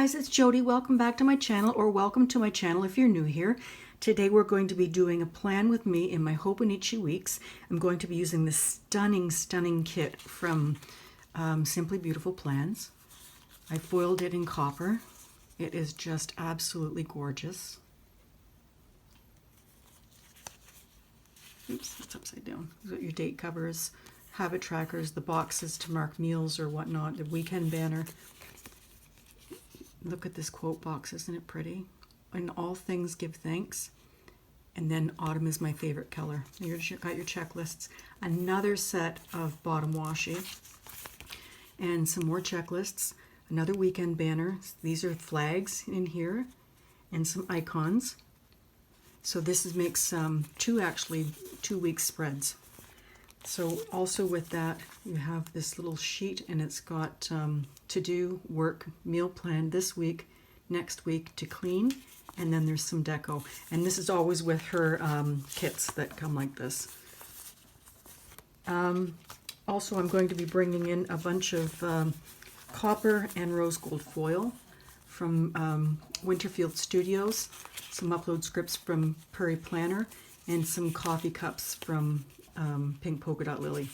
guys, it's Jody. Welcome back to my channel, or welcome to my channel if you're new here. Today we're going to be doing a plan with me in my Hobonichi weeks. I'm going to be using this stunning kit from Simply Beautiful Plans. I foiled it in copper. It is just absolutely gorgeous. Oops, that's upside down. You've got your date covers, habit trackers, the boxes to mark meals or whatnot, the weekend banner. Look at this quote box, isn't it pretty? In all things give thanks. And then autumn is my favorite color. You've got your checklists. Another set of bottom washi. And some more checklists. Another weekend banner. These are flags in here. And some icons. So this makes two week spreads. So also with that, you have this little sheet, and it's got to do, work, meal plan this week, next week to clean, and then there's some deco. And this is always with her kits that come like this. Also, I'm going to be bringing in a bunch of copper and rose gold foil from Winterfield Studios, some upload scripts from Prairie Planner, and some coffee cups from Pink Polka Dot Lily.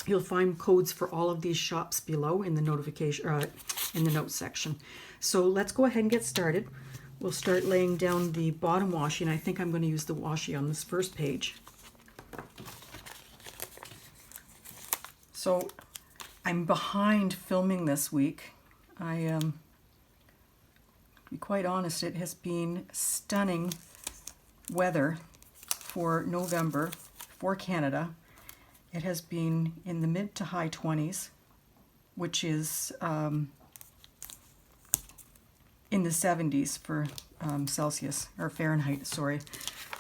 You'll find codes for all of these shops below in the in the notes section. So let's go ahead and get started. We'll start laying down the bottom washi, and I think I'm going to use the washi on this first page. So I'm behind filming this week. To be quite honest, it has been stunning weather for November for Canada. It has been in the mid to high 20s, which is in the 70s for Celsius, or Fahrenheit, sorry.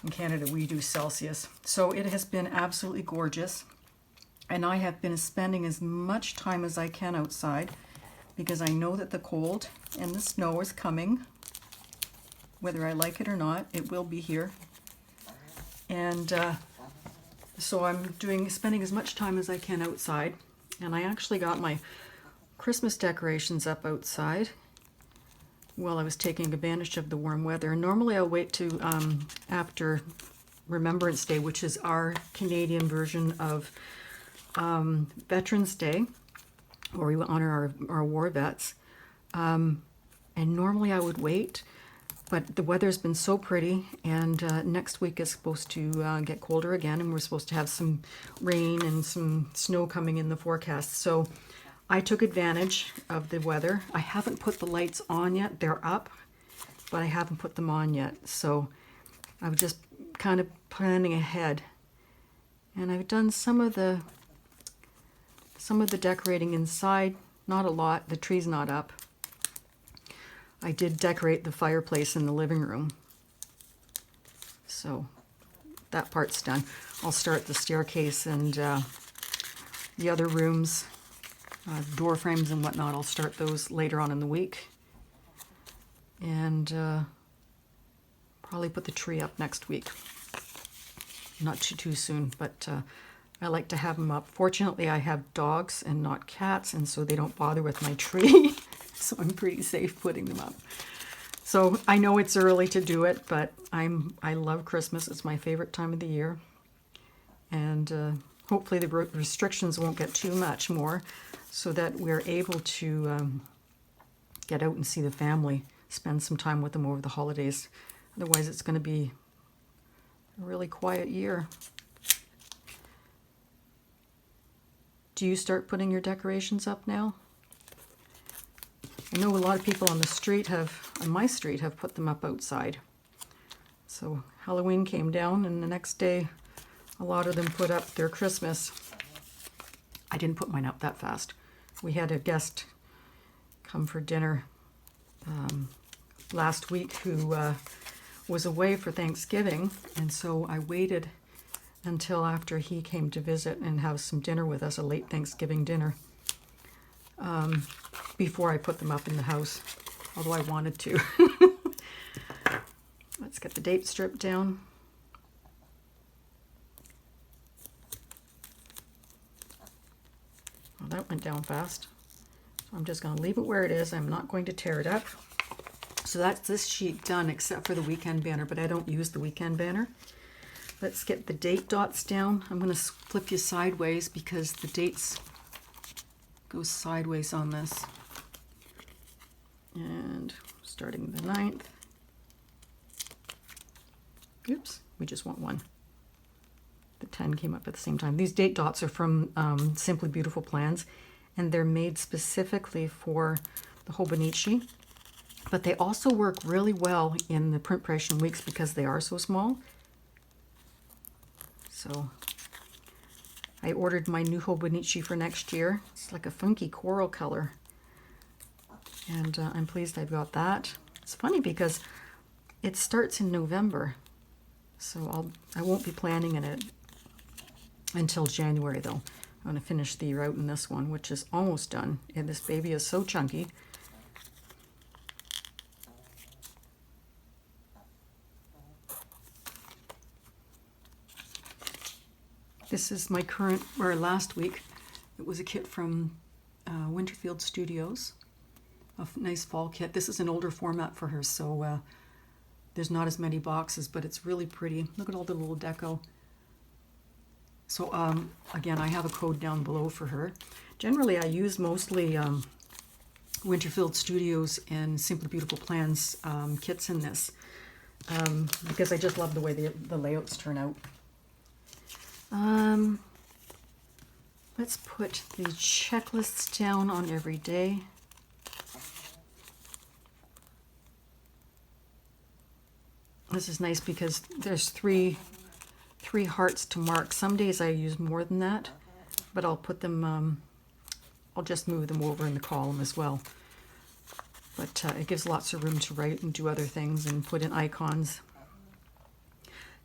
In Canada we do Celsius. So it has been absolutely gorgeous, and I have been spending as much time as I can outside because I know that the cold and the snow is coming. Whether I like it or not, it will be here. And so I'm spending as much time as I can outside, and I actually got my Christmas decorations up outside while I was taking advantage of the warm weather. Normally I'll wait to after Remembrance Day, which is our Canadian version of Veterans Day, where we honor our war vets. And normally I would wait, but the weather's been so pretty, and next week is supposed to get colder again, and we're supposed to have some rain and some snow coming in the forecast. So I took advantage of the weather. I haven't put the lights on yet. They're up, but I haven't put them on yet. So I was just kind of planning ahead. And I've done some of the decorating inside, not a lot. The tree's not up. I did decorate the fireplace in the living room. So that part's done. I'll start the staircase and the other rooms, door frames and whatnot. I'll start those later on in the week. And probably put the tree up next week. Not too soon, but I like to have them up. Fortunately, I have dogs and not cats, and so they don't bother with my tree. So I'm pretty safe putting them up. So I know it's early to do it, but I love Christmas. It's my favorite time of the year. And hopefully the restrictions won't get too much more, so that we're able to get out and see the family, spend some time with them over the holidays. Otherwise it's going to be a really quiet year. Do you start putting your decorations up now? I know a lot of people on my street have put them up outside. So Halloween came down, and the next day a lot of them put up their Christmas. I didn't put mine up that fast. We had a guest come for dinner last week who was away for Thanksgiving, and so I waited until after he came to visit and have some dinner with us, a late Thanksgiving dinner, before I put them up in the house, although I wanted to. Let's get the date strip down. Well, that went down fast. So I'm just going to leave it where it is. I'm not going to tear it up. So that's this sheet done except for the weekend banner, but I don't use the weekend banner. Let's get the date dots down. I'm going to flip you sideways because the dates go sideways on this. And starting the 9th. Oops, we just want one. The 10 came up at the same time. These date dots are from Simply Beautiful Plans, and they're made specifically for the Hobonichi. But they also work really well in the print impression weeks because they are so small. So I ordered my new Hobonichi for next year. It's like a funky coral color. And I'm pleased I've got that. It's funny because it starts in November. So I won't be planning in it until January though. I'm going to finish the year out in this one, which is almost done. And this baby is so chunky. This is my current, or last week, it was a kit from Winterfield Studios, a nice fall kit. This is an older format for her, so there's not as many boxes, but it's really pretty. Look at all the little deco. So again, I have a code down below for her. Generally, I use mostly Winterfield Studios and Simply Beautiful Plans kits in this because I just love the way the layouts turn out. Let's put the checklists down on every day. This is nice because there's three hearts to mark. Some days I use more than that, but I'll put them, I'll just move them over in the column as well. But it gives lots of room to write and do other things and put in icons.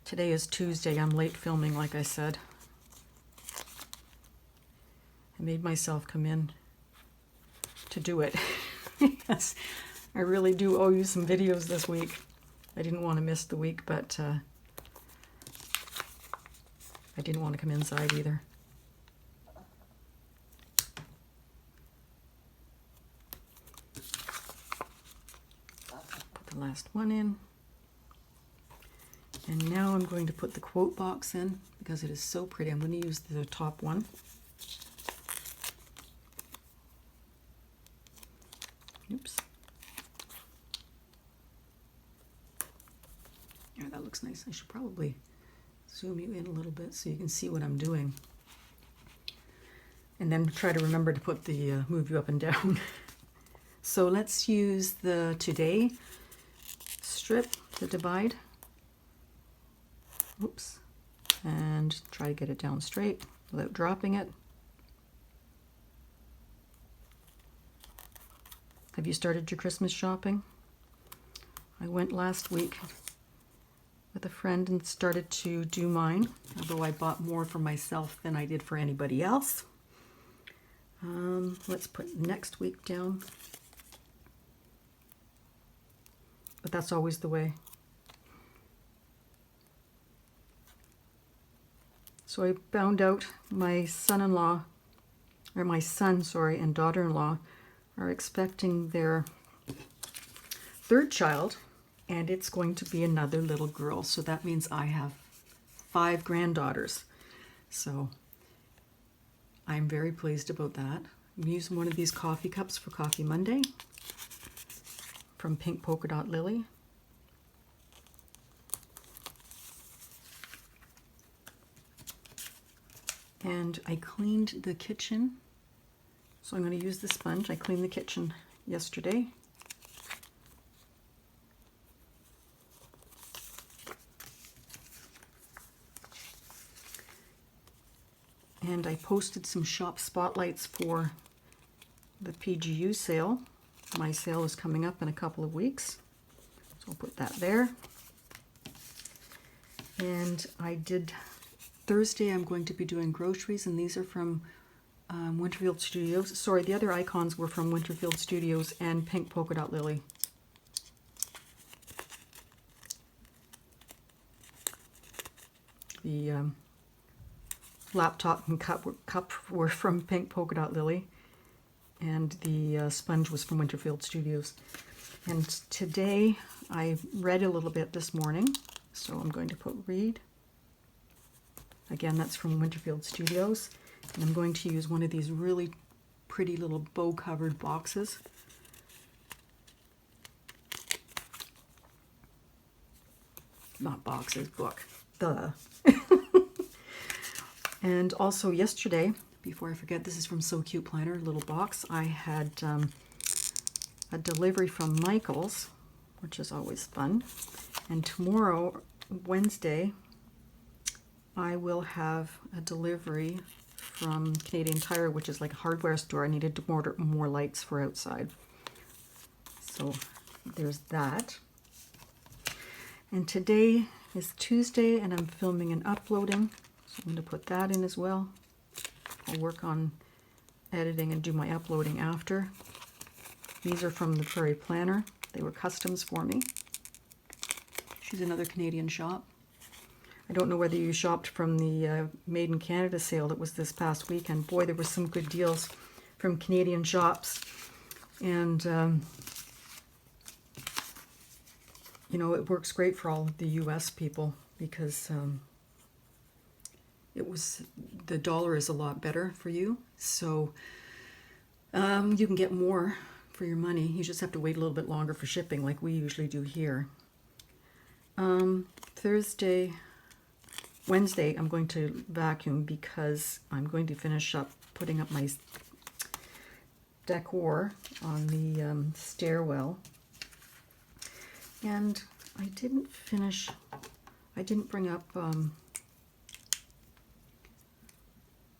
Today is Tuesday. I'm late filming, like I said. I made myself come in to do it. Yes, I really do owe you some videos this week. I didn't want to miss the week, but I didn't want to come inside either. Put the last one in. And now I'm going to put the quote box in because it is so pretty. I'm going to use the top one. Oops. Yeah, that looks nice. I should probably zoom you in a little bit so you can see what I'm doing. And then try to remember to put the move you up and down. So let's use the Today strip to divide. Oops. And try to get it down straight without dropping it. Have you started your Christmas shopping? I went last week with a friend and started to do mine, although I bought more for myself than I did for anybody else. Let's put next week down. But that's always the way. So I found out my son-in-law, or my son, sorry, and daughter-in-law are expecting their third child, and it's going to be another little girl. So that means I have 5 granddaughters. So I'm very pleased about that. I'm using one of these coffee cups for Coffee Monday from Pink Polka Dot Lily. And I cleaned the kitchen. So I'm going to use the sponge. I cleaned the kitchen yesterday. And I posted some shop spotlights for the PGU sale. My sale is coming up in a couple of weeks. So I'll put that there. And I did, Thursday I'm going to be doing groceries, and these are from Winterfield Studios. Sorry, the other icons were from Winterfield Studios and Pink Polka Dot Lily. The laptop and cup were from Pink Polka Dot Lily, and the sponge was from Winterfield Studios. And today I read a little bit this morning, so I'm going to put read. Again, that's from Winterfield Studios. And I'm going to use one of these really pretty little bow-covered boxes. Not boxes, book. Duh. And also yesterday, before I forget, this is from So Cute Planner, little box. I had a delivery from Michael's, which is always fun. And tomorrow, Wednesday, I will have a delivery from Canadian Tire, which is like a hardware store. I needed to order more lights for outside. So there's that. And today is Tuesday, and I'm filming and uploading. So I'm going to put that in as well. I'll work on editing and do my uploading after. These are from the Prairie Planner. They were customs for me. She's another Canadian shop. I don't know whether you shopped from the Made in Canada sale that was this past weekend. Boy, there were some good deals from Canadian shops. And, you know, it works great for all of the US people because the dollar is a lot better for you. So you can get more for your money. You just have to wait a little bit longer for shipping like we usually do here. Wednesday, I'm going to vacuum because I'm going to finish up putting up my decor on the stairwell. And I didn't bring up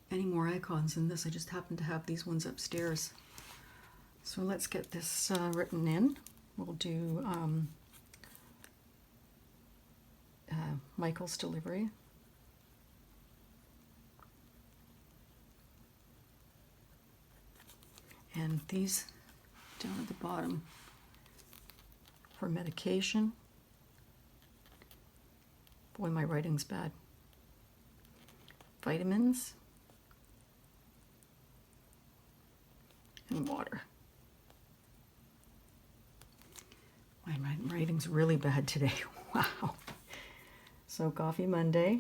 any more icons in this. I just happen to have these ones upstairs. So let's get this written in. We'll do Michael's delivery. And these down at the bottom for medication. Boy, my writing's bad. Vitamins. And water. My writing's really bad today. Wow. So Coffee Monday.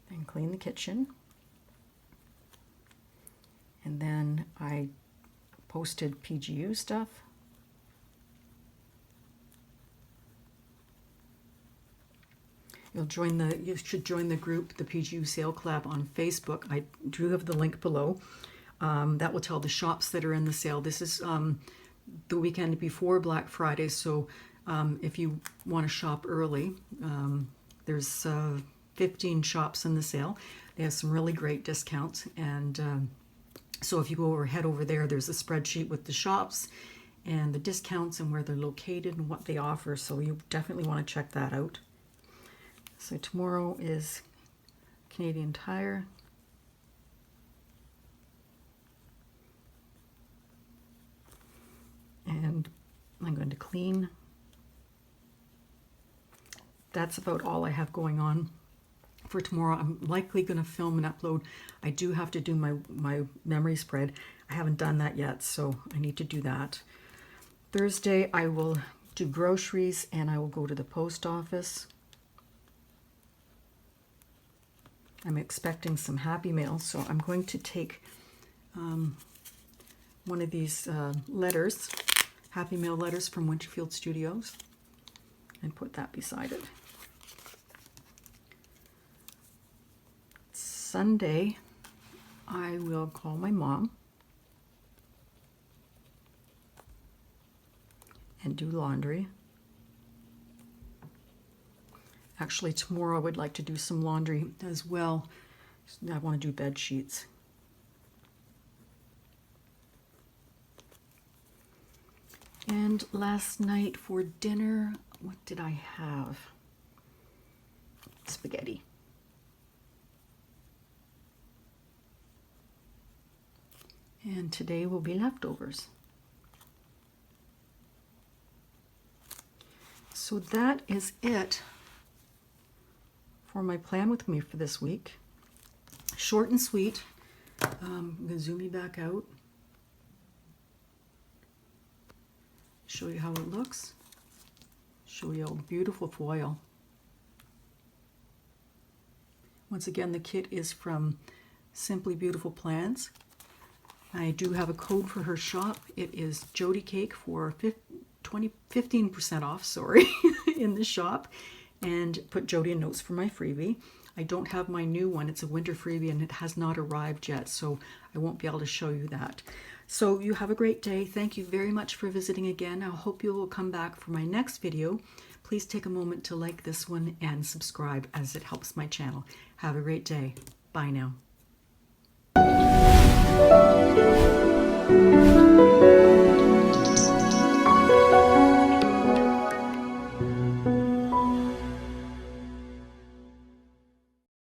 Then clean the kitchen. And then I posted PGU stuff. You should join the group, the PGU Sale Collab on Facebook. I do have the link below. That will tell the shops that are in the sale. This is the weekend before Black Friday, so if you want to shop early, there's 15 shops in the sale. They have some really great discounts, and so if you head over there, there's a spreadsheet with the shops and the discounts and where they're located and what they offer, so you definitely want to check that out. So tomorrow is Canadian Tire. And I'm going to clean. That's about all I have going on for tomorrow. I'm likely going to film and upload. I do have to do my memory spread. I haven't done that yet, so I need to do that. Thursday, I will do groceries and I will go to the post office. I'm expecting some Happy Mail, so I'm going to take one of these letters, Happy Mail letters from Winterfield Studios, and put that beside it. Sunday, I will call my mom and do laundry. Actually, tomorrow I would like to do some laundry as well. I want to do bed sheets. And last night for dinner, what did I have? Spaghetti. And today will be leftovers. So that is it for my plan with me for this week. short and sweet. I'm going to zoom you back out. Show you how it looks. Show you a beautiful foil. Once again, the kit is from Simply Beautiful Plants. I do have a code for her shop. It is Jody Cake for 15% off, sorry, in the shop. And put Jody in notes for my freebie. I don't have my new one. It's a winter freebie and it has not arrived yet, so I won't be able to show you that. So you have a great day. Thank you very much for visiting again. I hope you will come back for my next video. Please take a moment to like this one and subscribe as it helps my channel. Have a great day. Bye now.